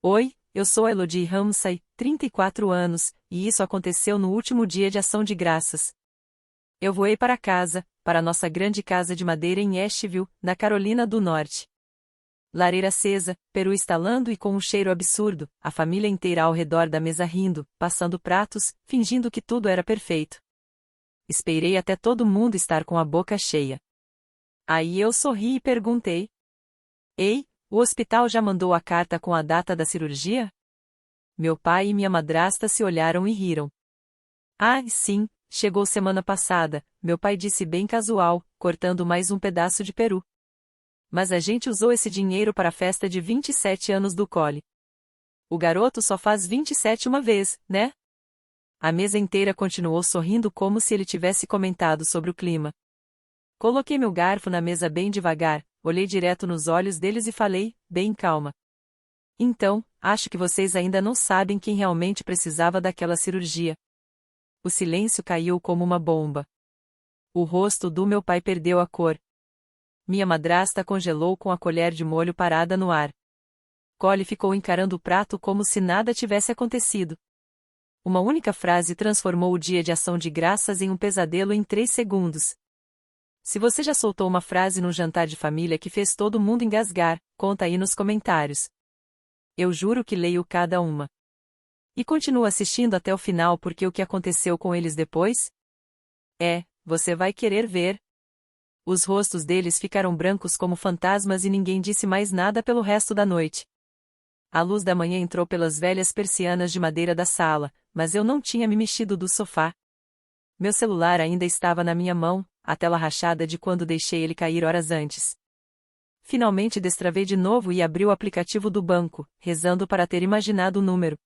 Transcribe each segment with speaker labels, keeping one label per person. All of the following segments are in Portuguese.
Speaker 1: Oi, eu sou a Elodie Ramsay, 34 anos, e isso aconteceu no último dia de Ação de Graças. Eu voei para casa, para nossa grande casa de madeira em Asheville, na Carolina do Norte. Lareira acesa, peru estalando e com um cheiro absurdo, a família inteira ao redor da mesa rindo, passando pratos, fingindo que tudo era perfeito. Esperei até todo mundo estar com a boca cheia. Aí eu sorri e perguntei: Ei, o hospital já mandou a carta com a data da cirurgia? Meu pai e minha madrasta se olharam e riram. Ah, sim, chegou semana passada, meu pai disse bem casual, cortando mais um pedaço de peru. Mas a gente usou esse dinheiro para a festa de 27 anos do Collie. O garoto só faz 27 uma vez, né? A mesa inteira continuou sorrindo como se ele tivesse comentado sobre o clima. Coloquei meu garfo na mesa bem devagar, olhei direto nos olhos deles e falei, bem calma. Então, acho que vocês ainda não sabem quem realmente precisava daquela cirurgia. O silêncio caiu como uma bomba. O rosto do meu pai perdeu a cor. Minha madrasta congelou com a colher de molho parada no ar. Collie ficou encarando o prato como se nada tivesse acontecido. Uma única frase transformou o dia de Ação de Graças em um pesadelo em 3 segundos. Se você já soltou uma frase num jantar de família que fez todo mundo engasgar, conta aí nos comentários. Eu juro que leio cada uma. E continuo assistindo até o final porque o que aconteceu com eles depois? Você vai querer ver. Os rostos deles ficaram brancos como fantasmas e ninguém disse mais nada pelo resto da noite. A luz da manhã entrou pelas velhas persianas de madeira da sala, mas eu não tinha me mexido do sofá. Meu celular ainda estava na minha mão, a tela rachada de quando deixei ele cair horas antes. Finalmente destravei de novo e abri o aplicativo do banco, rezando para ter imaginado o número.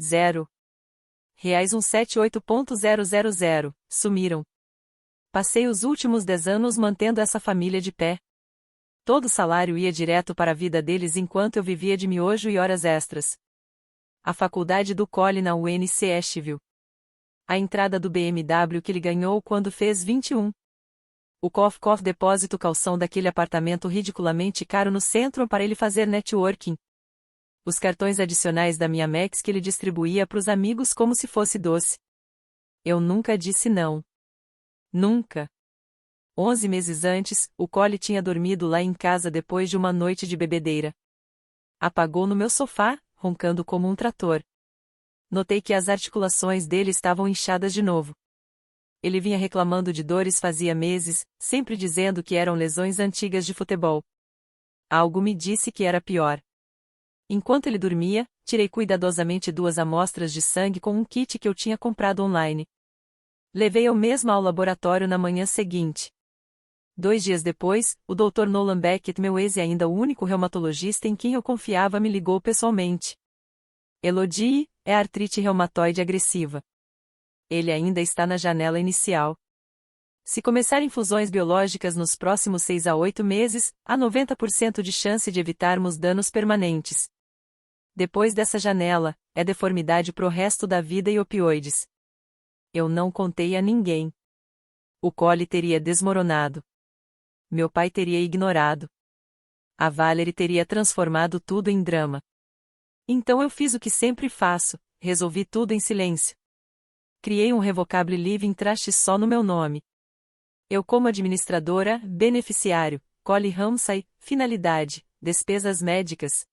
Speaker 1: 0. Reais 178.000, sumiram. Passei os últimos 10 anos mantendo essa família de pé. Todo o salário ia direto para a vida deles enquanto eu vivia de miojo e horas extras. A faculdade do Collie na UNC Asheville. A entrada do BMW que ele ganhou quando fez 21. O cof depósito calção daquele apartamento ridiculamente caro no centro para ele fazer networking. Os cartões adicionais da minha Max que ele distribuía para os amigos como se fosse doce. Eu nunca disse não. Nunca. 11 meses antes, o Collie tinha dormido lá em casa depois de uma noite de bebedeira. Apagou no meu sofá, roncando como um trator. Notei que as articulações dele estavam inchadas de novo. Ele vinha reclamando de dores fazia meses, sempre dizendo que eram lesões antigas de futebol. Algo me disse que era pior. Enquanto ele dormia, tirei cuidadosamente 2 amostras de sangue com um kit que eu tinha comprado online. Levei eu mesma ao laboratório na manhã seguinte. 2 dias depois, o Dr. Nolan Beckett, meu ex e ainda o único reumatologista em quem eu confiava, me ligou pessoalmente. Elodie, é artrite reumatoide agressiva. Ele ainda está na janela inicial. Se começar infusões biológicas nos próximos 6 a 8 meses, há 90% de chance de evitarmos danos permanentes. Depois dessa janela, é deformidade pro resto da vida e opioides. Eu não contei a ninguém. O Collie teria desmoronado. Meu pai teria ignorado. A Valerie teria transformado tudo em drama. Então eu fiz o que sempre faço, resolvi tudo em silêncio. Criei um Revocable Living Trust só no meu nome. Eu como administradora, beneficiário, Collie Ramsay, finalidade, despesas médicas.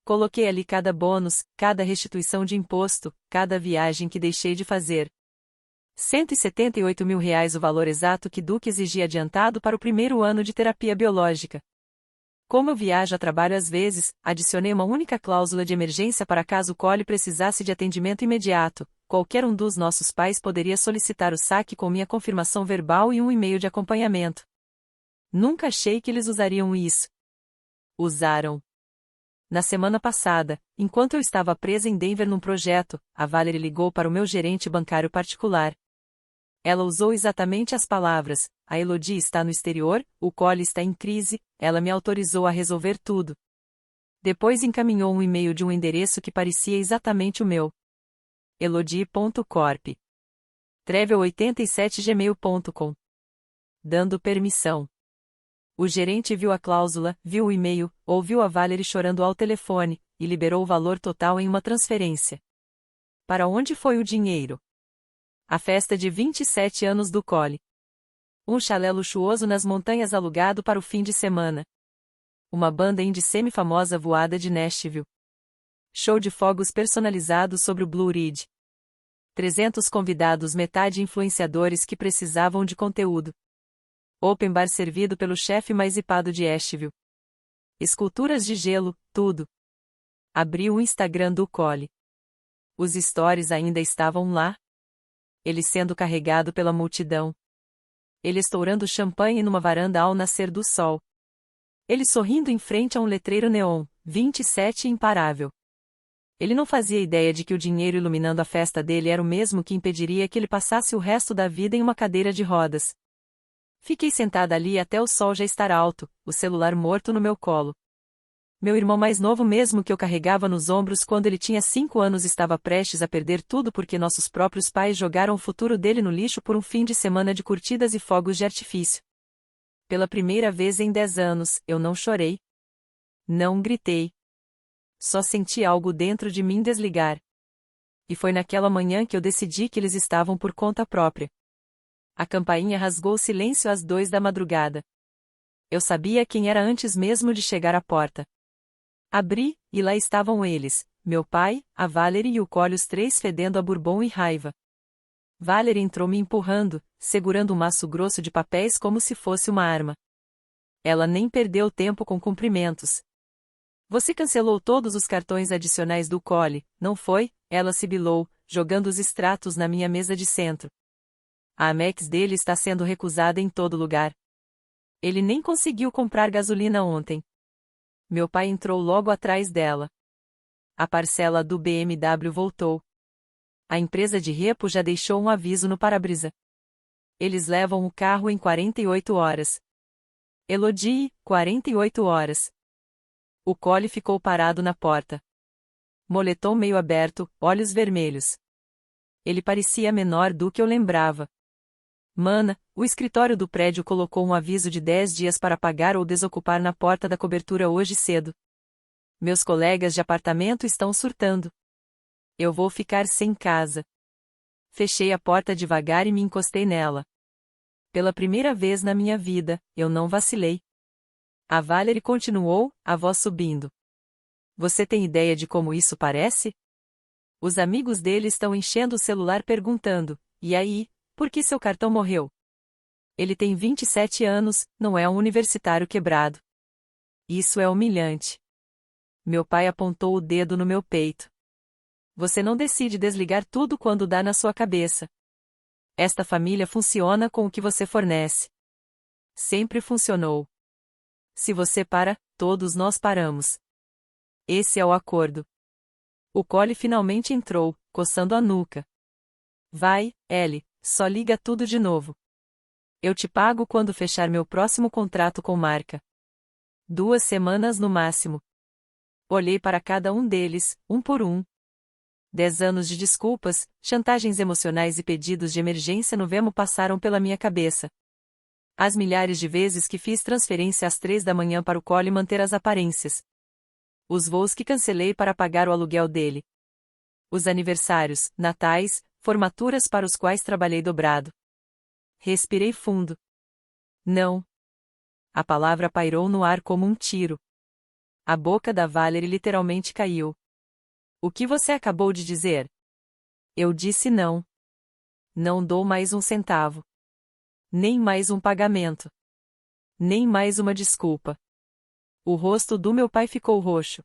Speaker 1: Coloquei ali cada bônus, cada restituição de imposto, cada viagem que deixei de fazer. R$ 178 mil o valor exato que Duke exigia adiantado para o primeiro ano de terapia biológica. Como eu viajo a trabalho às vezes, adicionei uma única cláusula de emergência para caso o Collie precisasse de atendimento imediato. Qualquer um dos nossos pais poderia solicitar o saque com minha confirmação verbal e um e-mail de acompanhamento. Nunca achei que eles usariam isso. Usaram. Na semana passada, enquanto eu estava presa em Denver num projeto, a Valerie ligou para o meu gerente bancário particular. Ela usou exatamente as palavras: a Elodie está no exterior, o Collie está em crise, ela me autorizou a resolver tudo. Depois encaminhou um e-mail de um endereço que parecia exatamente o meu. elodie.corp. trevel87gmail.com. Dando permissão. O gerente viu a cláusula, viu o e-mail, ouviu a Valerie chorando ao telefone, e liberou o valor total em uma transferência. Para onde foi o dinheiro? A festa de 27 anos do Cole. Um chalé luxuoso nas montanhas alugado para o fim de semana. Uma banda indie semi-famosa voada de Nashville. Show de fogos personalizado sobre o Blue Ridge. 300 convidados, metade influenciadores que precisavam de conteúdo. Open bar servido pelo chefe mais hipado de Asheville. Esculturas de gelo, tudo. Abri o Instagram do Cole. Os stories ainda estavam lá. Ele sendo carregado pela multidão. Ele estourando champanhe numa varanda ao nascer do sol. Ele sorrindo em frente a um letreiro neon, 27 imparável. Ele não fazia ideia de que o dinheiro iluminando a festa dele era o mesmo que impediria que ele passasse o resto da vida em uma cadeira de rodas. Fiquei sentada ali até o sol já estar alto, o celular morto no meu colo. Meu irmão mais novo, mesmo que eu carregava nos ombros quando ele tinha 5 anos, estava prestes a perder tudo porque nossos próprios pais jogaram o futuro dele no lixo por um fim de semana de curtidas e fogos de artifício. Pela primeira vez em 10 anos, eu não chorei. Não gritei. Só senti algo dentro de mim desligar. E foi naquela manhã que eu decidi que eles estavam por conta própria. A campainha rasgou o silêncio às 2 da madrugada. Eu sabia quem era antes mesmo de chegar à porta. Abri, e lá estavam eles, meu pai, a Valerie e o Cole, os três fedendo a bourbon e raiva. Valerie entrou me empurrando, segurando um maço grosso de papéis como se fosse uma arma. Ela nem perdeu tempo com cumprimentos. Você cancelou todos os cartões adicionais do Cole, não foi? Ela sibilou, jogando os extratos na minha mesa de centro. A Amex dele está sendo recusada em todo lugar. Ele nem conseguiu comprar gasolina ontem. Meu pai entrou logo atrás dela. A parcela do BMW voltou. A empresa de repo já deixou um aviso no para-brisa. Eles levam o carro em 48 horas. Elodie, 48 horas. O Cole ficou parado na porta. Moletom meio aberto, olhos vermelhos. Ele parecia menor do que eu lembrava. Mana, o escritório do prédio colocou um aviso de 10 dias para pagar ou desocupar na porta da cobertura hoje cedo. Meus colegas de apartamento estão surtando. Eu vou ficar sem casa. Fechei a porta devagar e me encostei nela. Pela primeira vez na minha vida, eu não vacilei. A Valerie continuou, a voz subindo. Você tem ideia de como isso parece? Os amigos dele estão enchendo o celular perguntando, e aí, por que seu cartão morreu? Ele tem 27 anos, não é um universitário quebrado. Isso é humilhante. Meu pai apontou o dedo no meu peito. Você não decide desligar tudo quando dá na sua cabeça. Esta família funciona com o que você fornece. Sempre funcionou. Se você para, todos nós paramos. Esse é o acordo. O Cole finalmente entrou, coçando a nuca. Vai, Ellie, só liga tudo de novo. Eu te pago quando fechar meu próximo contrato com marca. 2 semanas no máximo. Olhei para cada um deles, um por um. 10 anos de desculpas, chantagens emocionais e pedidos de emergência no Venmo passaram pela minha cabeça. As milhares de vezes que fiz transferência às 3 da manhã para o Cole manter as aparências. Os voos que cancelei para pagar o aluguel dele. Os aniversários, natais, formaturas para os quais trabalhei dobrado. Respirei fundo. Não. A palavra pairou no ar como um tiro. A boca da Valerie literalmente caiu. O que você acabou de dizer? Eu disse não. Não dou mais um centavo. Nem mais um pagamento. Nem mais uma desculpa. O rosto do meu pai ficou roxo.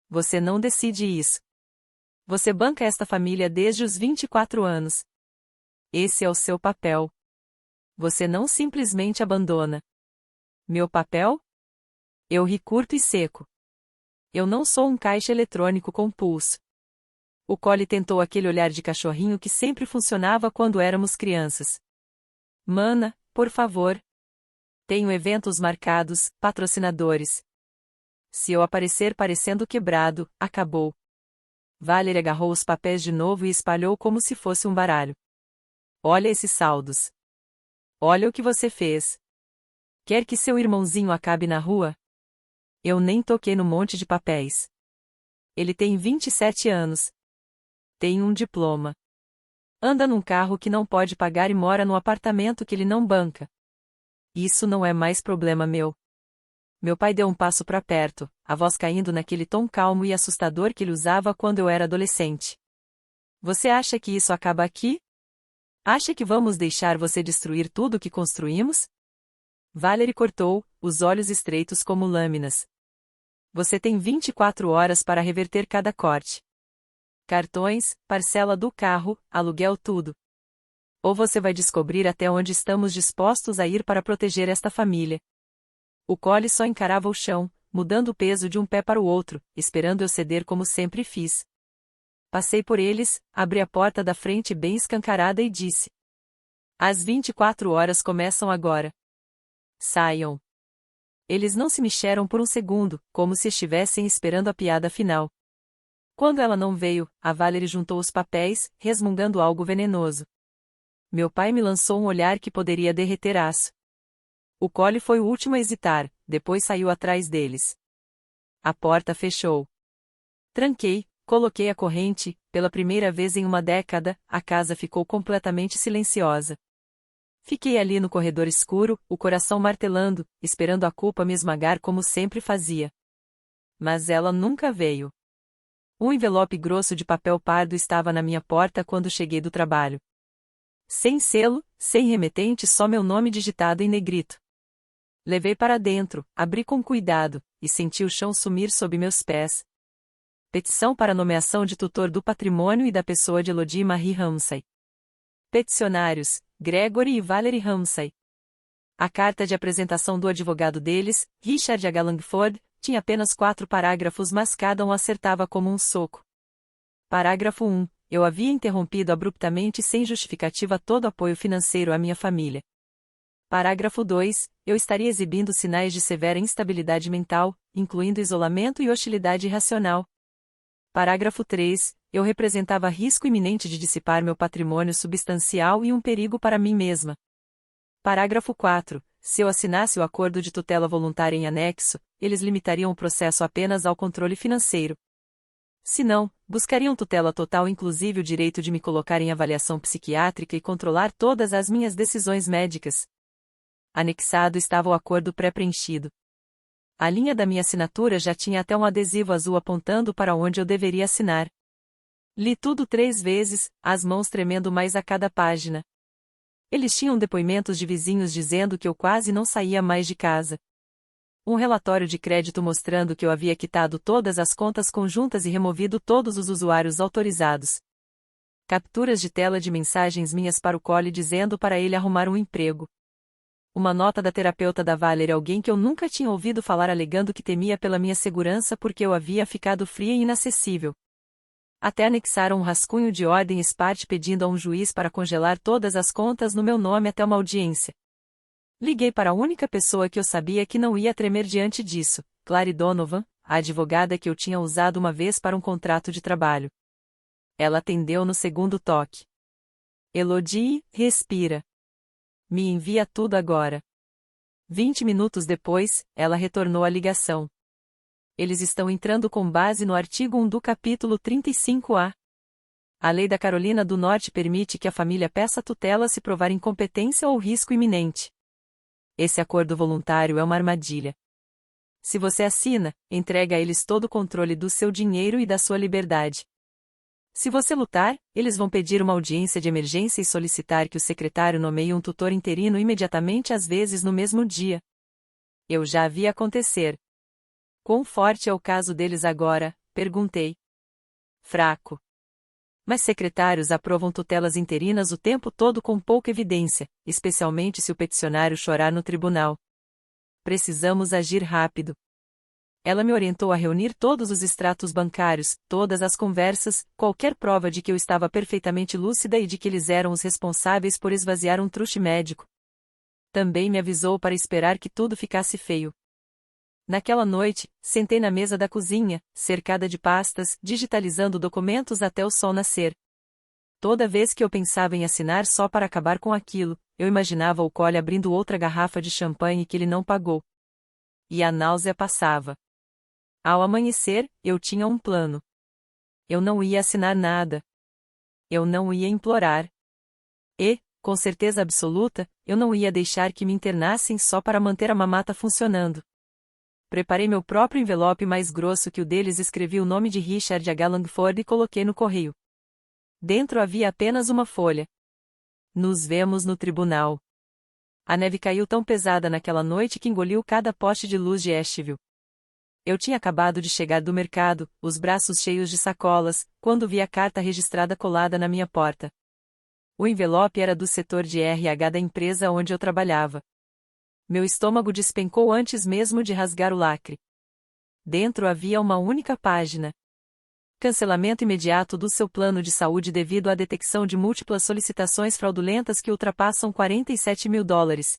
Speaker 1: Você não decide isso. Você banca esta família desde os 24 anos. Esse é o seu papel. Você não simplesmente abandona. Meu papel? Eu ri curto e seco. Eu não sou um caixa eletrônico com pulso. O Cole tentou aquele olhar de cachorrinho que sempre funcionava quando éramos crianças. Mana, por favor. Tenho eventos marcados, patrocinadores. Se eu aparecer parecendo quebrado, acabou. Valerie agarrou os papéis de novo e espalhou como se fosse um baralho. Olha esses saldos. Olha o que você fez. Quer que seu irmãozinho acabe na rua? Eu nem toquei no monte de papéis. Ele tem 27 anos. Tem um diploma. Anda num carro que não pode pagar e mora no apartamento que ele não banca. Isso não é mais problema meu. Meu pai deu um passo para perto, a voz caindo naquele tom calmo e assustador que ele usava quando eu era adolescente. Você acha que isso acaba aqui? Acha que vamos deixar você destruir tudo o que construímos? Valerie cortou, os olhos estreitos como lâminas. Você tem 24 horas para reverter cada corte. Cartões, parcela do carro, aluguel tudo. Ou você vai descobrir até onde estamos dispostos a ir para proteger esta família. O Collie só encarava o chão, mudando o peso de um pé para o outro, esperando eu ceder como sempre fiz. Passei por eles, abri a porta da frente bem escancarada e disse: As 24 horas começam agora. Saiam. Eles não se mexeram por um segundo, como se estivessem esperando a piada final. Quando ela não veio, a Valerie juntou os papéis, resmungando algo venenoso. Meu pai me lançou um olhar que poderia derreter aço. O Collie foi o último a hesitar, depois saiu atrás deles. A porta fechou. Tranquei, coloquei a corrente, pela primeira vez em uma década, a casa ficou completamente silenciosa. Fiquei ali no corredor escuro, o coração martelando, esperando a culpa me esmagar como sempre fazia. Mas ela nunca veio. Um envelope grosso de papel pardo estava na minha porta quando cheguei do trabalho. Sem selo, sem remetente, só meu nome digitado em negrito. Levei para dentro, abri com cuidado, e senti o chão sumir sob meus pés. Petição para nomeação de tutor do patrimônio e da pessoa de Elodie Marie Ramsay. Peticionários, Gregory e Valerie Ramsay. A carta de apresentação do advogado deles, Richard H. Langford, tinha apenas 4 parágrafos, mas cada um acertava como um soco. Parágrafo 1. Eu havia interrompido abruptamente e sem justificativa todo apoio financeiro à minha família. Parágrafo 2. Eu estaria exibindo sinais de severa instabilidade mental, incluindo isolamento e hostilidade irracional. Parágrafo 3. Eu representava risco iminente de dissipar meu patrimônio substancial e um perigo para mim mesma. Parágrafo 4. Se eu assinasse o acordo de tutela voluntária em anexo, eles limitariam o processo apenas ao controle financeiro. Se não, buscariam tutela total, inclusive o direito de me colocar em avaliação psiquiátrica e controlar todas as minhas decisões médicas. Anexado estava o acordo pré-preenchido. A linha da minha assinatura já tinha até um adesivo azul apontando para onde eu deveria assinar. Li tudo 3 vezes, as mãos tremendo mais a cada página. Eles tinham depoimentos de vizinhos dizendo que eu quase não saía mais de casa. Um relatório de crédito mostrando que eu havia quitado todas as contas conjuntas e removido todos os usuários autorizados. Capturas de tela de mensagens minhas para o Collie dizendo para ele arrumar um emprego. Uma nota da terapeuta da Valerie, alguém que eu nunca tinha ouvido falar, alegando que temia pela minha segurança porque eu havia ficado fria e inacessível. Até anexaram um rascunho de ordem Spart pedindo a um juiz para congelar todas as contas no meu nome até uma audiência. Liguei para a única pessoa que eu sabia que não ia tremer diante disso, Clary Donovan, a advogada que eu tinha usado uma vez para um contrato de trabalho. Ela atendeu no segundo toque. Elodie, respira. Me envia tudo agora. 20 minutos depois, ela retornou a ligação. Eles estão entrando com base no artigo 1 do capítulo 35A. A lei da Carolina do Norte permite que a família peça tutela se provar incompetência ou risco iminente. Esse acordo voluntário é uma armadilha. Se você assina, entrega a eles todo o controle do seu dinheiro e da sua liberdade. Se você lutar, eles vão pedir uma audiência de emergência e solicitar que o secretário nomeie um tutor interino imediatamente, às vezes no mesmo dia. Eu já vi acontecer. Quão forte é o caso deles agora? Perguntei. Fraco. Mas secretários aprovam tutelas interinas o tempo todo com pouca evidência, especialmente se o peticionário chorar no tribunal. Precisamos agir rápido. Ela me orientou a reunir todos os extratos bancários, todas as conversas, qualquer prova de que eu estava perfeitamente lúcida e de que eles eram os responsáveis por esvaziar um truste médico. Também me avisou para esperar que tudo ficasse feio. Naquela noite, sentei na mesa da cozinha, cercada de pastas, digitalizando documentos até o sol nascer. Toda vez que eu pensava em assinar só para acabar com aquilo, eu imaginava o Cole abrindo outra garrafa de champanhe que ele não pagou. E a náusea passava. Ao amanhecer, eu tinha um plano. Eu não ia assinar nada. Eu não ia implorar. E, com certeza absoluta, eu não ia deixar que me internassem só para manter a mamata funcionando. Preparei meu próprio envelope mais grosso que o deles, escrevi o nome de Richard H. Langford e coloquei no correio. Dentro havia apenas uma folha. Nos vemos no tribunal. A neve caiu tão pesada naquela noite que engoliu cada poste de luz de Asheville. Eu tinha acabado de chegar do mercado, os braços cheios de sacolas, quando vi a carta registrada colada na minha porta. O envelope era do setor de RH da empresa onde eu trabalhava. Meu estômago despencou antes mesmo de rasgar o lacre. Dentro havia uma única página. Cancelamento imediato do seu plano de saúde devido à detecção de múltiplas solicitações fraudulentas que ultrapassam $47.000.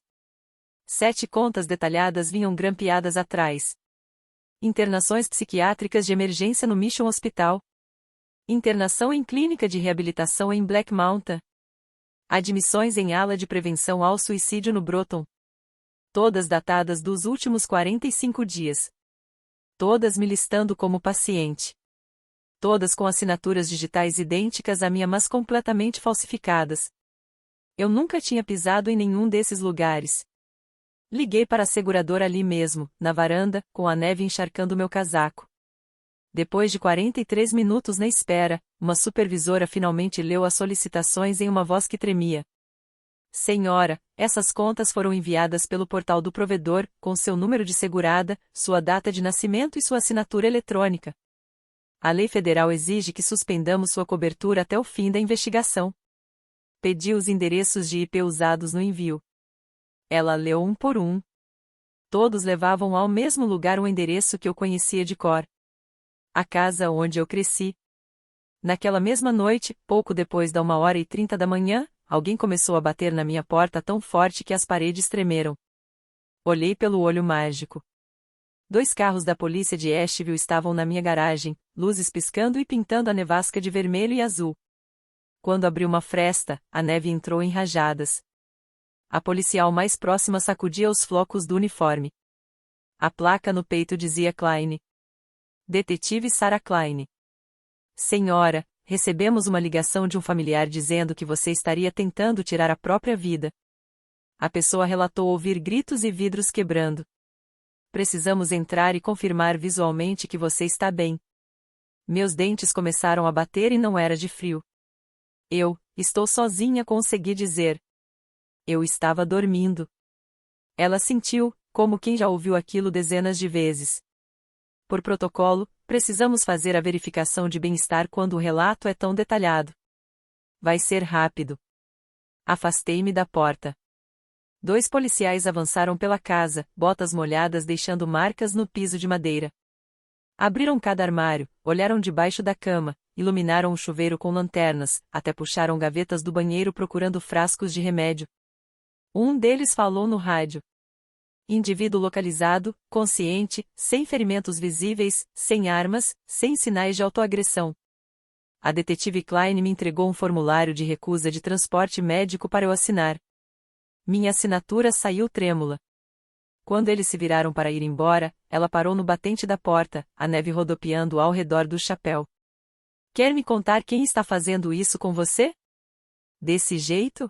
Speaker 1: 7 contas detalhadas vinham grampeadas atrás. Internações psiquiátricas de emergência no Mission Hospital. Internação em clínica de reabilitação em Black Mountain. Admissões em ala de prevenção ao suicídio no Broton. Todas datadas dos últimos 45 dias. Todas me listando como paciente. Todas com assinaturas digitais idênticas à minha, mas completamente falsificadas. Eu nunca tinha pisado em nenhum desses lugares. Liguei para a seguradora ali mesmo, na varanda, com a neve encharcando meu casaco. Depois de 43 minutos na espera, uma supervisora finalmente leu as solicitações em uma voz que tremia. Senhora, essas contas foram enviadas pelo portal do provedor, com seu número de segurada, sua data de nascimento e sua assinatura eletrônica. A lei federal exige que suspendamos sua cobertura até o fim da investigação. Pedi os endereços de IP usados no envio. Ela leu um por um. Todos levavam ao mesmo lugar um endereço que eu conhecia de cor. A casa onde eu cresci. Naquela mesma noite, pouco depois da 1h30 da manhã, alguém começou a bater na minha porta tão forte que as paredes tremeram. Olhei pelo olho mágico. 2 carros da polícia de Asheville estavam na minha garagem, luzes piscando e pintando a nevasca de vermelho e azul. Quando abri uma fresta, a neve entrou em rajadas. A policial mais próxima sacudia os flocos do uniforme. A placa no peito dizia Klein. Detetive Sarah Klein. Senhora, recebemos uma ligação de um familiar dizendo que você estaria tentando tirar a própria vida. A pessoa relatou ouvir gritos e vidros quebrando. Precisamos entrar e confirmar visualmente que você está bem. Meus dentes começaram a bater e não era de frio. Estou sozinha, consegui dizer. Eu estava dormindo. Ela sentiu, como quem já ouviu aquilo dezenas de vezes. Por protocolo, precisamos fazer a verificação de bem-estar quando o relato é tão detalhado. Vai ser rápido. Afastei-me da porta. 2 policiais avançaram pela casa, botas molhadas deixando marcas no piso de madeira. Abriram cada armário, olharam debaixo da cama, iluminaram o chuveiro com lanternas, até puxaram gavetas do banheiro procurando frascos de remédio. Um deles falou no rádio. Indivíduo localizado, consciente, sem ferimentos visíveis, sem armas, sem sinais de autoagressão. A detetive Klein me entregou um formulário de recusa de transporte médico para eu assinar. Minha assinatura saiu trêmula. Quando eles se viraram para ir embora, ela parou no batente da porta, a neve rodopiando ao redor do chapéu. Quer me contar quem está fazendo isso com você? Desse jeito?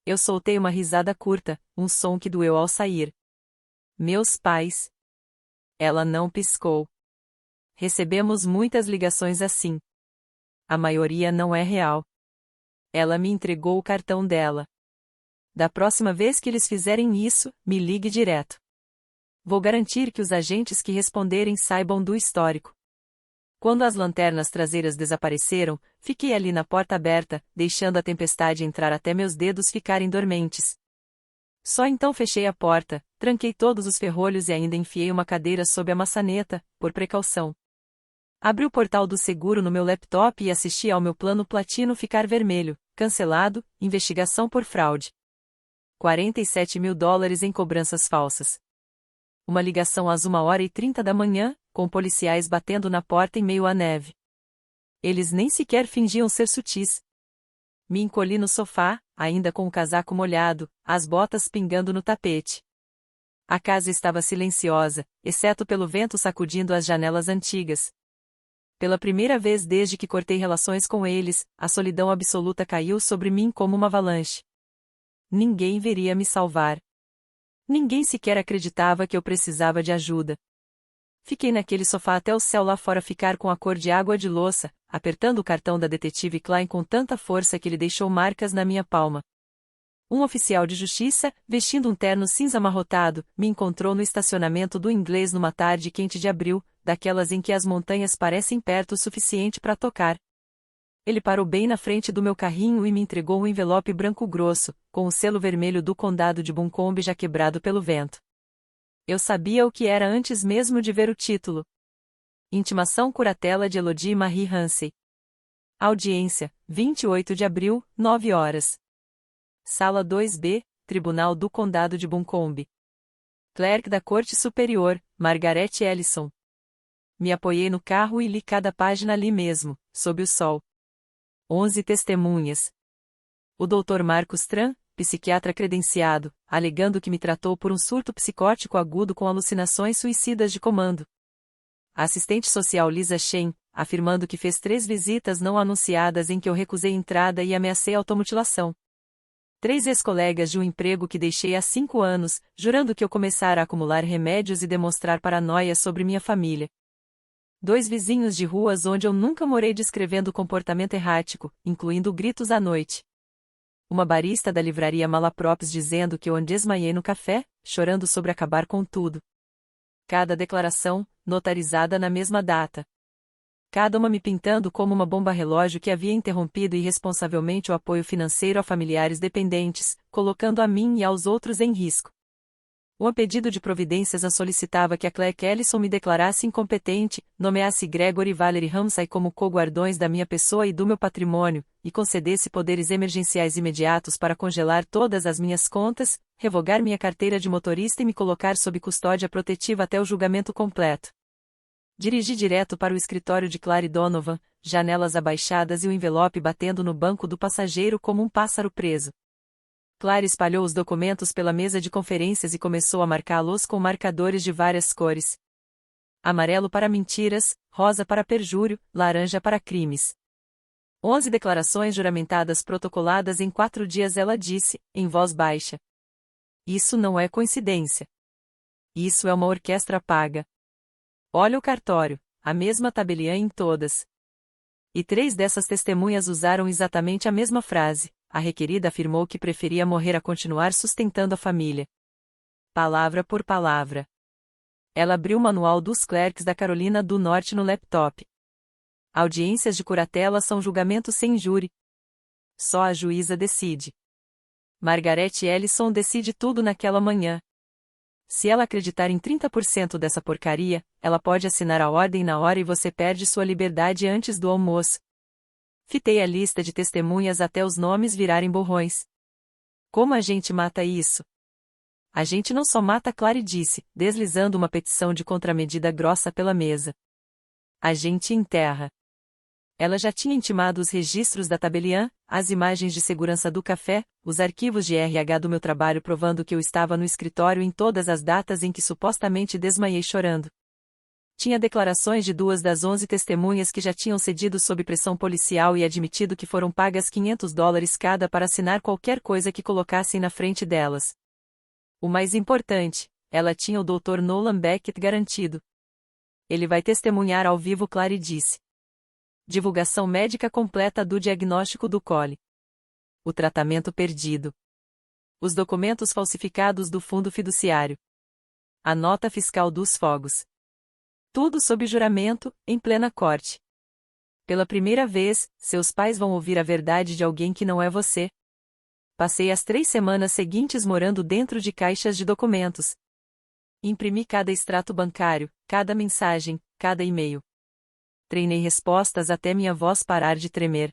Speaker 1: Eu soltei uma risada curta, um som que doeu ao sair. Meus pais. Ela não piscou. Recebemos muitas ligações assim. A maioria não é real. Ela me entregou o cartão dela. Da próxima vez que eles fizerem isso, me ligue direto. Vou garantir que os agentes que responderem saibam do histórico. Quando as lanternas traseiras desapareceram, fiquei ali na porta aberta, deixando a tempestade entrar até meus dedos ficarem dormentes. Só então fechei a porta, tranquei todos os ferrolhos e ainda enfiei uma cadeira sob a maçaneta, por precaução. Abri o portal do seguro no meu laptop e assisti ao meu plano platino ficar vermelho, cancelado, investigação por fraude. $47.000 em cobranças falsas. Uma ligação às 1h30 da manhã, com policiais batendo na porta em meio à neve. Eles nem sequer fingiam ser sutis. Me encolhi no sofá, ainda com o casaco molhado, as botas pingando no tapete. A casa estava silenciosa, exceto pelo vento sacudindo as janelas antigas. Pela primeira vez desde que cortei relações com eles, a solidão absoluta caiu sobre mim como uma avalanche. Ninguém viria me salvar. Ninguém sequer acreditava que eu precisava de ajuda. Fiquei naquele sofá até o céu lá fora ficar com a cor de água de louça, apertando o cartão da detetive Klein com tanta força que ele deixou marcas na minha palma. Um oficial de justiça, vestindo um terno cinza amarrotado, me encontrou no estacionamento do Inglês numa tarde quente de abril, daquelas em que as montanhas parecem perto o suficiente para tocar. Ele parou bem na frente do meu carrinho e me entregou um envelope branco grosso, com o selo vermelho do condado de Buncombe já quebrado pelo vento. Eu sabia o que era antes mesmo de ver o título. Intimação curatela de Elodie Marie Hansen. Audiência, 28 de abril, 9 horas. Sala 2B, Tribunal do Condado de Buncombe. Clerk da Corte Superior, Margaret Ellison. Me apoiei no carro e li cada página ali mesmo, sob o sol. 11 testemunhas. O Dr. Marcos Tran, psiquiatra credenciado, alegando que me tratou por um surto psicótico agudo com alucinações suicidas de comando. A assistente social Lisa Shen, afirmando que fez 3 visitas não anunciadas em que eu recusei entrada e ameacei automutilação. 3 ex-colegas de um emprego que deixei há 5 anos, jurando que eu começara a acumular remédios e demonstrar paranoia sobre minha família. 2 vizinhos de ruas onde eu nunca morei descrevendo comportamento errático, incluindo gritos à noite. Uma barista da livraria Malaprops dizendo que eu desmaiei no café, chorando sobre acabar com tudo. Cada declaração, notarizada na mesma data. Cada uma me pintando como uma bomba-relógio que havia interrompido irresponsavelmente o apoio financeiro a familiares dependentes, colocando a mim e aos outros em risco. Um pedido de providências a solicitava que a Clerk Ellison me declarasse incompetente, nomeasse Gregory e Valerie Ramsay como co-guardões da minha pessoa e do meu patrimônio, e concedesse poderes emergenciais imediatos para congelar todas as minhas contas, revogar minha carteira de motorista e me colocar sob custódia protetiva até o julgamento completo. Dirigi direto para o escritório de Clary Donovan, janelas abaixadas e o envelope batendo no banco do passageiro como um pássaro preso. Clary espalhou os documentos pela mesa de conferências e começou a marcá-los com marcadores de várias cores. Amarelo para mentiras, rosa para perjúrio, laranja para crimes. 11 declarações juramentadas protocoladas em 4 dias, ela disse, em voz baixa. Isso não é coincidência. Isso é uma orquestra paga. Olha o cartório, a mesma tabeliã em todas. E 3 dessas testemunhas usaram exatamente a mesma frase. A requerida afirmou que preferia morrer a continuar sustentando a família. Palavra por palavra. Ela abriu o manual dos clerks da Carolina do Norte no laptop. Audiências de curatela são julgamentos sem júri. Só a juíza decide. Margaret Ellison decide tudo naquela manhã. Se ela acreditar em 30% dessa porcaria, ela pode assinar a ordem na hora e você perde sua liberdade antes do almoço. Fitei a lista de testemunhas até os nomes virarem borrões. Como a gente mata isso? A gente não só mata, Clary disse, deslizando uma petição de contramedida grossa pela mesa. A gente enterra. Ela já tinha intimado os registros da tabeliã, as imagens de segurança do café, os arquivos de RH do meu trabalho provando que eu estava no escritório em todas as datas em que supostamente desmaiei chorando. Tinha declarações de 2 das 11 testemunhas que já tinham cedido sob pressão policial e admitido que foram pagas $500 cada para assinar qualquer coisa que colocassem na frente delas. O mais importante, ela tinha o Dr. Nolan Beckett garantido. Ele vai testemunhar ao vivo, Clary disse. Divulgação médica completa do diagnóstico do coli. O tratamento perdido. Os documentos falsificados do fundo fiduciário. A nota fiscal dos fogos. Tudo sob juramento, em plena corte. Pela primeira vez, seus pais vão ouvir a verdade de alguém que não é você. Passei as 3 semanas seguintes morando dentro de caixas de documentos. Imprimi cada extrato bancário, cada mensagem, cada e-mail. Treinei respostas até minha voz parar de tremer.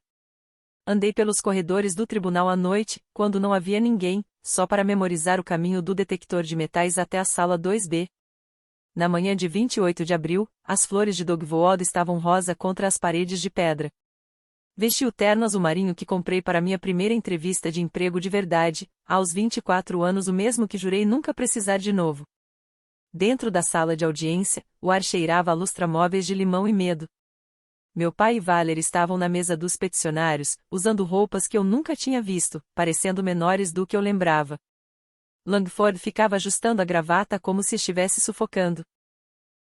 Speaker 1: Andei pelos corredores do tribunal à noite, quando não havia ninguém, só para memorizar o caminho do detector de metais até a sala 2B. Na manhã de 28 de abril, as flores de Dogwood estavam rosa contra as paredes de pedra. Vesti o terno azul marinho que comprei para minha primeira entrevista de emprego de verdade, aos 24 anos, o mesmo que jurei nunca precisar de novo. Dentro da sala de audiência, o ar cheirava a lustramóveis de limão e medo. Meu pai e Valer estavam na mesa dos peticionários, usando roupas que eu nunca tinha visto, parecendo menores do que eu lembrava. Langford ficava ajustando a gravata como se estivesse sufocando.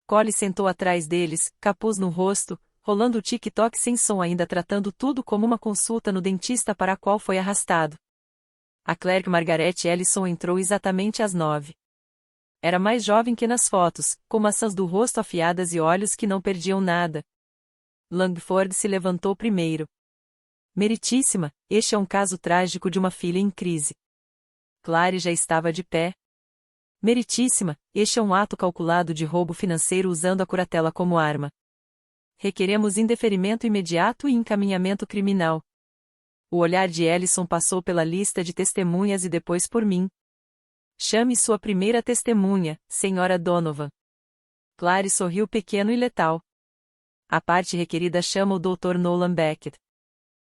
Speaker 1: Collie sentou atrás deles, capuz no rosto, rolando o tic-toc sem som, ainda tratando tudo como uma consulta no dentista para a qual foi arrastado. A clerk Margaret Ellison entrou exatamente às 9. Era mais jovem que nas fotos, com maçãs do rosto afiadas e olhos que não perdiam nada. Langford se levantou primeiro. Meritíssima, este é um caso trágico de uma filha em crise. Clary já estava de pé. Meritíssima, este é um ato calculado de roubo financeiro usando a curatela como arma. Requeremos indeferimento imediato e encaminhamento criminal. O olhar de Ellison passou pela lista de testemunhas e depois por mim. Chame sua primeira testemunha, Sra. Donovan. Clary sorriu pequeno e letal. A parte requerida chama o Dr. Nolan Beckett.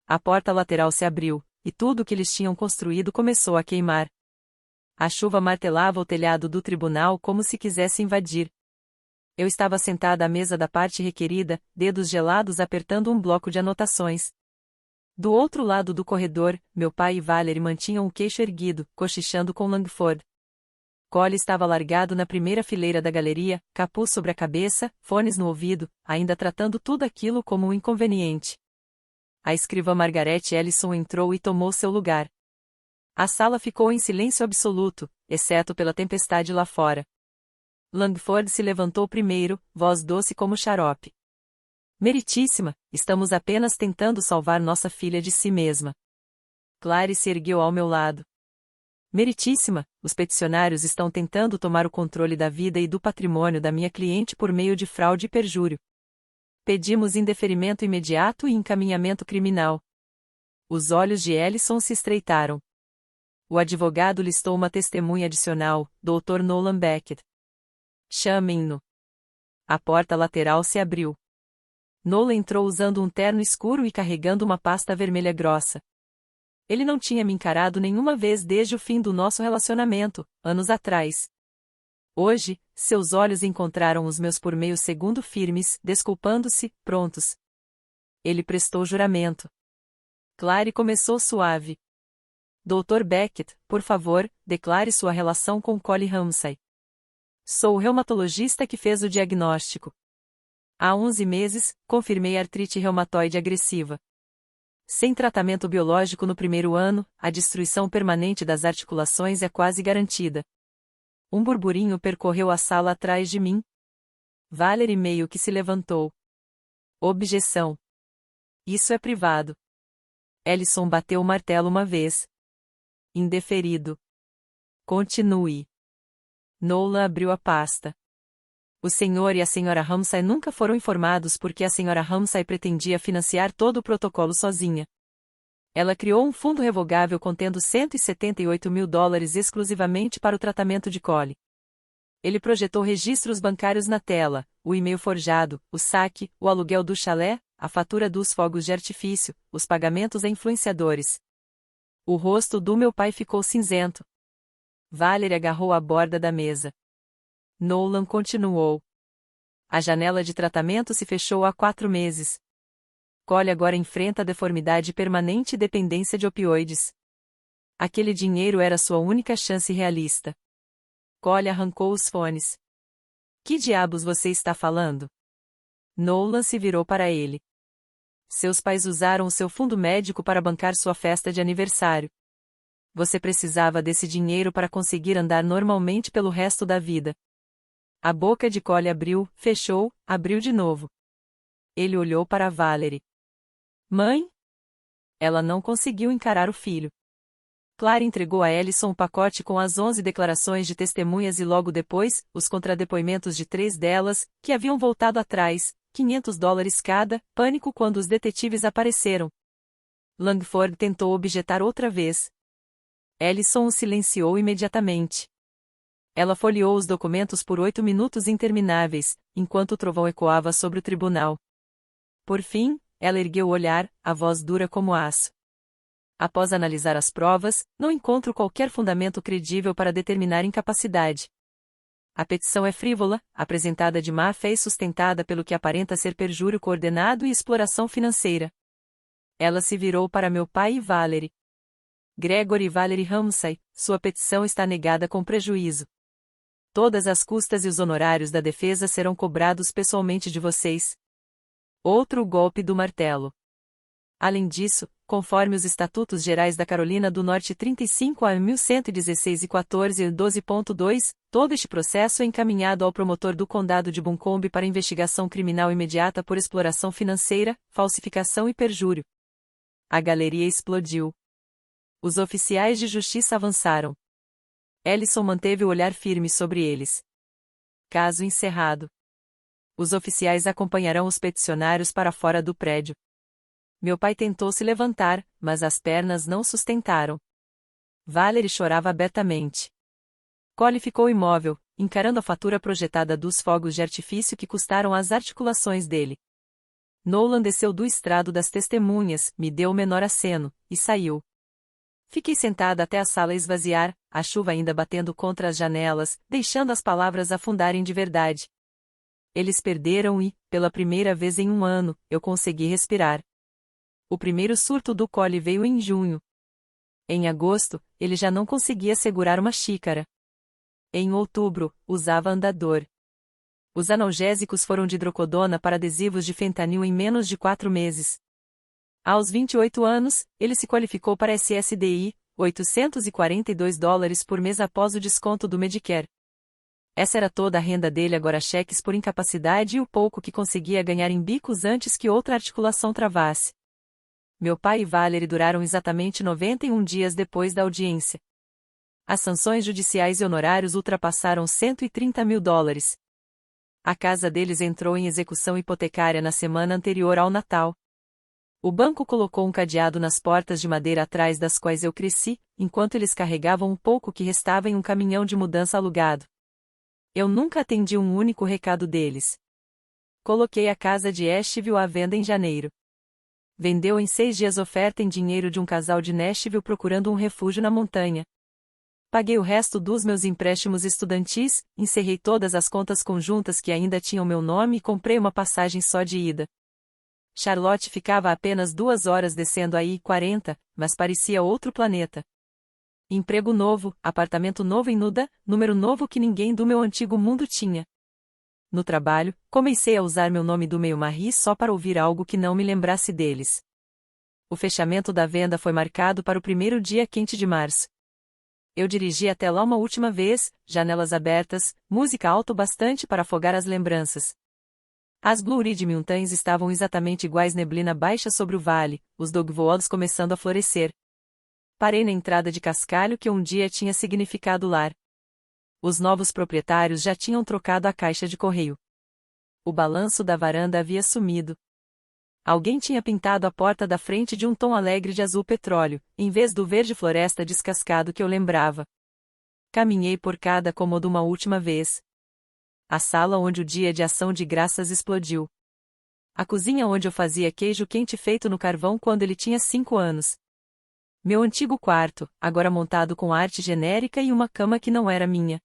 Speaker 1: A porta lateral se abriu, e tudo o que eles tinham construído começou a queimar. A chuva martelava o telhado do tribunal como se quisesse invadir. Eu estava sentada à mesa da parte requerida, dedos gelados apertando um bloco de anotações. Do outro lado do corredor, meu pai e Valerie mantinham o queixo erguido, cochichando com Langford. Collie estava largado na primeira fileira da galeria, capuz sobre a cabeça, fones no ouvido, ainda tratando tudo aquilo como um inconveniente. A escrivã Margaret Ellison entrou e tomou seu lugar. A sala ficou em silêncio absoluto, exceto pela tempestade lá fora. Langford se levantou primeiro, voz doce como xarope. Meritíssima, estamos apenas tentando salvar nossa filha de si mesma. Clary se ergueu ao meu lado. Meritíssima, os peticionários estão tentando tomar o controle da vida e do patrimônio da minha cliente por meio de fraude e perjúrio. Pedimos indeferimento imediato e encaminhamento criminal. Os olhos de Ellison se estreitaram. O advogado listou uma testemunha adicional, Dr. Nolan Beckett. Chamem-no. A porta lateral se abriu. Nolan entrou usando um terno escuro e carregando uma pasta vermelha grossa. Ele não tinha me encarado nenhuma vez desde o fim do nosso relacionamento, anos atrás. Hoje, seus olhos encontraram os meus por meio segundo firmes, desculpando-se, prontos. Ele prestou juramento. Clary começou suave. Dr. Beckett, por favor, declare sua relação com Collie Ramsay. Sou o reumatologista que fez o diagnóstico. Há 11 meses, confirmei artrite reumatoide agressiva. Sem tratamento biológico no primeiro ano, a destruição permanente das articulações é quase garantida. Um burburinho percorreu a sala atrás de mim. Valerie meio que se levantou. Objeção. Isso é privado. Ellison bateu o martelo uma vez. Indeferido. Continue. Nolan abriu a pasta. O senhor e a senhora Ramsay nunca foram informados porque a senhora Ramsay pretendia financiar todo o protocolo sozinha. Ela criou um fundo revogável contendo $178 mil exclusivamente para o tratamento de Collie. Ele projetou registros bancários na tela, o e-mail forjado, o saque, o aluguel do chalé, a fatura dos fogos de artifício, os pagamentos a influenciadores. O rosto do meu pai ficou cinzento. Valerie agarrou a borda da mesa. Nolan continuou. A janela de tratamento se fechou há 4 meses. Collie agora enfrenta a deformidade permanente e dependência de opioides. Aquele dinheiro era sua única chance realista. Collie arrancou os fones. Que diabos você está falando? Nolan se virou para ele. Seus pais usaram o seu fundo médico para bancar sua festa de aniversário. Você precisava desse dinheiro para conseguir andar normalmente pelo resto da vida. A boca de Collie abriu, fechou, abriu de novo. Ele olhou para Valerie. Mãe? Ela não conseguiu encarar o filho. Clary entregou a Ellison um pacote com as 11 declarações de testemunhas e logo depois, os contradepoimentos de 3 delas, que haviam voltado atrás, $500 cada, pânico quando os detetives apareceram. Langford tentou objetar outra vez. Ellison o silenciou imediatamente. Ela folheou os documentos por 8 minutos intermináveis, enquanto o trovão ecoava sobre o tribunal. Por fim, Ela ergueu o olhar, a voz dura como aço. Após analisar as provas, não encontro qualquer fundamento credível para determinar incapacidade. A petição é frívola, apresentada de má fé e sustentada pelo que aparenta ser perjúrio coordenado e exploração financeira. Ela se virou para meu pai e Valerie. Gregory e Valerie Ramsay, sua petição está negada com prejuízo. Todas as custas e os honorários da defesa serão cobrados pessoalmente de vocês. Outro golpe do martelo. Além disso, conforme os Estatutos Gerais da Carolina do Norte 35 a 1116 e 14.12.2, todo este processo é encaminhado ao promotor do Condado de Buncombe para investigação criminal imediata por exploração financeira, falsificação e perjúrio. A galeria explodiu. Os oficiais de justiça avançaram. Ellison manteve o olhar firme sobre eles. Caso encerrado. Os oficiais acompanharão os peticionários para fora do prédio. Meu pai tentou se levantar, mas as pernas não sustentaram. Valerie chorava abertamente. Collie ficou imóvel, encarando a fatura projetada dos fogos de artifício que custaram as articulações dele. Nolan desceu do estrado das testemunhas, me deu o menor aceno, e saiu. Fiquei sentada até a sala esvaziar, a chuva ainda batendo contra as janelas, deixando as palavras afundarem de verdade. Eles perderam e, pela primeira vez em um ano, eu consegui respirar. O primeiro surto do Collie veio em junho. Em agosto, ele já não conseguia segurar uma xícara. Em outubro, usava andador. Os analgésicos foram de hidrocodona para adesivos de fentanil em menos de 4 meses. Aos 28 anos, ele se qualificou para SSDI, $842 por mês após o desconto do Medicare. Essa era toda a renda dele, agora cheques por incapacidade e o pouco que conseguia ganhar em bicos antes que outra articulação travasse. Meu pai e Valerie duraram exatamente 91 dias depois da audiência. As sanções judiciais e honorários ultrapassaram $130 mil. A casa deles entrou em execução hipotecária na semana anterior ao Natal. O banco colocou um cadeado nas portas de madeira atrás das quais eu cresci, enquanto eles carregavam um pouco que restava em um caminhão de mudança alugado. Eu nunca atendi um único recado deles. Coloquei a casa de Asheville à venda em janeiro. Vendeu em 6 dias oferta em dinheiro de um casal de Nashville procurando um refúgio na montanha. Paguei o resto dos meus empréstimos estudantis, encerrei todas as contas conjuntas que ainda tinham meu nome e comprei uma passagem só de ida. Charlotte ficava a apenas 2 horas descendo a I-40, mas parecia outro planeta. Emprego novo, apartamento novo em Nuda, número novo que ninguém do meu antigo mundo tinha. No trabalho, comecei a usar meu nome do meio Marie só para ouvir algo que não me lembrasse deles. O fechamento da venda foi marcado para o primeiro dia quente de março. Eu dirigi até lá uma última vez, janelas abertas, música alta o bastante para afogar as lembranças. As Blue Ridge Mountains estavam exatamente iguais, neblina baixa sobre o vale, os dogwoods começando a florescer. Parei na entrada de cascalho que um dia tinha significado lar. Os novos proprietários já tinham trocado a caixa de correio. O balanço da varanda havia sumido. Alguém tinha pintado a porta da frente de um tom alegre de azul petróleo, em vez do verde floresta descascado que eu lembrava. Caminhei por cada cômodo uma última vez. A sala onde o dia de ação de graças explodiu. A cozinha onde eu fazia queijo quente feito no carvão quando ele tinha 5 anos. Meu antigo quarto, agora montado com arte genérica e uma cama que não era minha.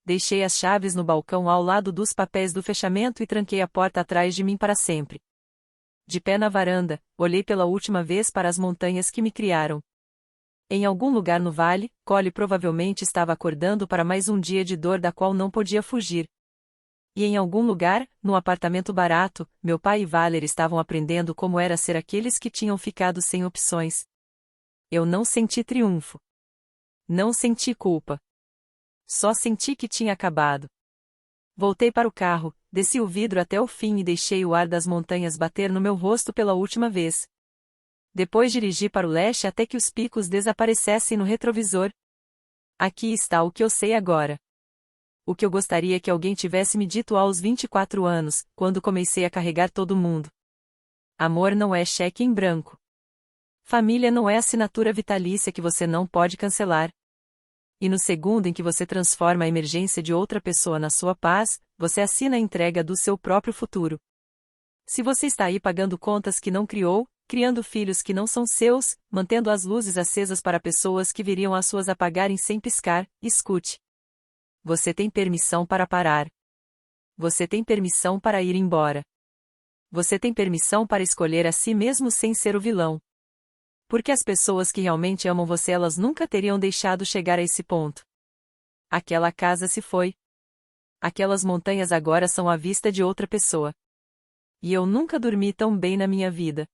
Speaker 1: Deixei as chaves no balcão ao lado dos papéis do fechamento e tranquei a porta atrás de mim para sempre. De pé na varanda, olhei pela última vez para as montanhas que me criaram. Em algum lugar no vale, Collie provavelmente estava acordando para mais um dia de dor da qual não podia fugir. E em algum lugar, num apartamento barato, meu pai e Valerie estavam aprendendo como era ser aqueles que tinham ficado sem opções. Eu não senti triunfo. Não senti culpa. Só senti que tinha acabado. Voltei para o carro, desci o vidro até o fim e deixei o ar das montanhas bater no meu rosto pela última vez. Depois dirigi para o leste até que os picos desaparecessem no retrovisor. Aqui está o que eu sei agora. O que eu gostaria que alguém tivesse me dito aos 24 anos, quando comecei a carregar todo mundo. Amor não é cheque em branco. Família não é assinatura vitalícia que você não pode cancelar. E no segundo em que você transforma a emergência de outra pessoa na sua paz, você assina a entrega do seu próprio futuro. Se você está aí pagando contas que não criou, criando filhos que não são seus, mantendo as luzes acesas para pessoas que viriam as suas apagarem sem piscar, escute. Você tem permissão para parar. Você tem permissão para ir embora. Você tem permissão para escolher a si mesmo sem ser o vilão. Porque as pessoas que realmente amam você, elas nunca teriam deixado chegar a esse ponto. Aquela casa se foi. Aquelas montanhas agora são à vista de outra pessoa. E eu nunca dormi tão bem na minha vida.